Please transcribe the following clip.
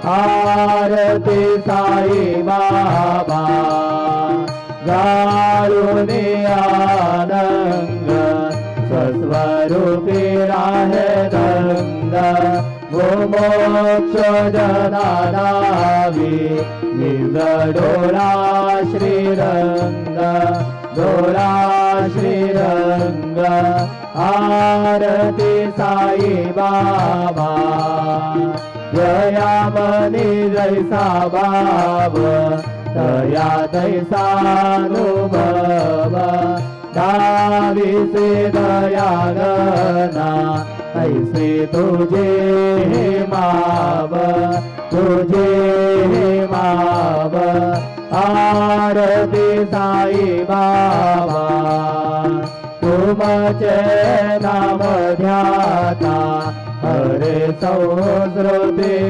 आरती साई बाबा जाळूने आनंद स्वस्वरूपी राहे रंग मोक्ष जनानावी निज डोळा श्रीरंग डोळा श्रीरंग आरती साई बाबा जया मनी जैसा बाब तया तैसानुभव दावी से दयागना ऐसे तुझे माव तुझे माव आरती साई बाबा तुमचे नाम ध्याता हरे सहस्र देव